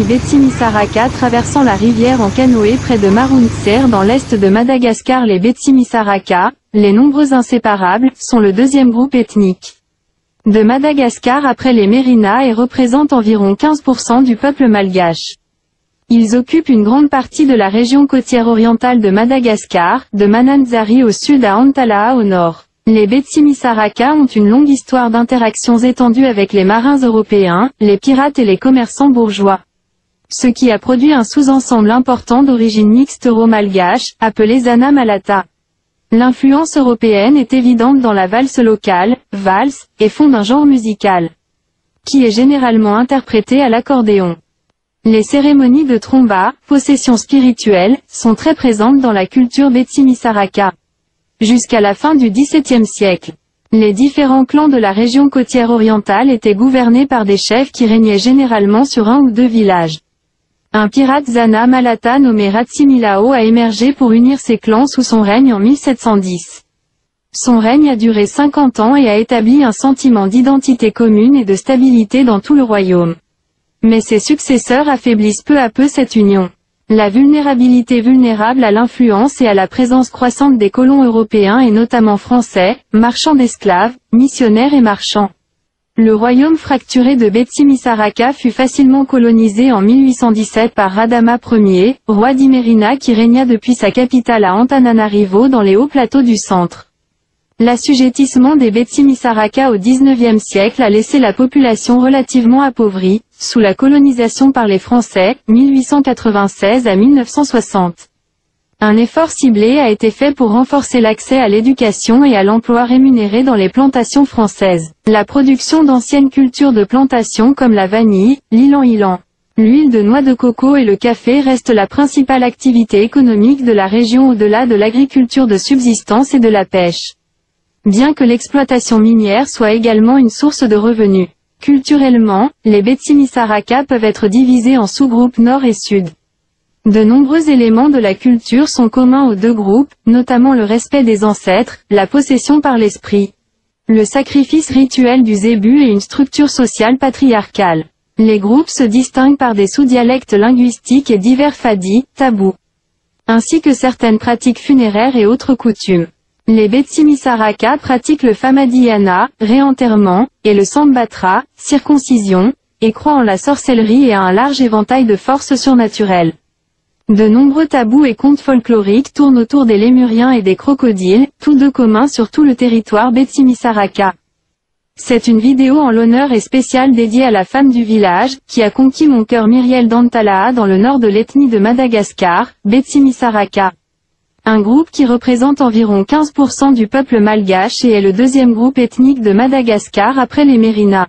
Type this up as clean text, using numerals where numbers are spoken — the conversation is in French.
Betsimisaraka traversant la rivière en canoë près de Marunser dans l'est de Madagascar. Les Betsimisaraka, les nombreux inséparables, sont le deuxième groupe ethnique de Madagascar après les Mérina et représentent environ 15% du peuple malgache. Ils occupent une grande partie de la région côtière orientale de Madagascar, de Mananzari au sud à Antalaha au nord. Les Betsimisaraka ont une longue histoire d'interactions étendues avec les marins européens, les pirates et les commerçants bourgeois. Ce qui a produit un sous-ensemble important d'origine mixte euro-malgache, appelé Zana Malata. L'influence européenne est évidente dans la valse locale, valse, et fonde un genre musical qui est généralement interprété à l'accordéon. Les cérémonies de tromba, possession spirituelle, sont très présentes dans la culture Betsimisaraka. Jusqu'à la fin du XVIIe siècle, les différents clans de la région côtière orientale étaient gouvernés par des chefs qui régnaient généralement sur un ou deux villages. Un pirate Zana Malata nommé Ratsimilao a émergé pour unir ses clans sous son règne en 1710. Son règne a duré 50 ans et a établi un sentiment d'identité commune et de stabilité dans tout le royaume. Mais ses successeurs affaiblissent peu à peu cette union. La vulnérabilité vulnérable à l'influence et à la présence croissante des colons européens et notamment français, marchands d'esclaves, missionnaires et marchands. Le royaume fracturé de Betsimisaraka fut facilement colonisé en 1817 par Radama Ier, roi d'Imerina qui régna depuis sa capitale à Antananarivo dans les hauts plateaux du centre. L'assujettissement des Betsimisaraka au XIXe siècle a laissé la population relativement appauvrie, sous la colonisation par les Français, 1896 à 1960. Un effort ciblé a été fait pour renforcer l'accès à l'éducation et à l'emploi rémunéré dans les plantations françaises. La production d'anciennes cultures de plantation comme la vanille, l'ilan-ilan, l'huile de noix de coco et le café restent la principale activité économique de la région au-delà de l'agriculture de subsistance et de la pêche. Bien que l'exploitation minière soit également une source de revenus. Culturellement, les Betsimisaraka peuvent être divisés en sous-groupes nord et sud. De nombreux éléments de la culture sont communs aux deux groupes, notamment le respect des ancêtres, la possession par l'esprit, le sacrifice rituel du zébu et une structure sociale patriarcale. Les groupes se distinguent par des sous-dialectes linguistiques et divers fadis, tabous, ainsi que certaines pratiques funéraires et autres coutumes. Les Betsimisaraka pratiquent le Famadiyana, réenterrement, et le Sambatra, circoncision, et croient en la sorcellerie et à un large éventail de forces surnaturelles. De nombreux tabous et contes folkloriques tournent autour des lémuriens et des crocodiles, tous deux communs sur tout le territoire Betsimisaraka. C'est une vidéo en l'honneur et spéciale dédiée à la femme du village, qui a conquis mon cœur Myriel d'Antalaha dans le nord de l'ethnie de Madagascar, Betsimisaraka. Un groupe qui représente environ 15% du peuple malgache et est le deuxième groupe ethnique de Madagascar après les Mérina.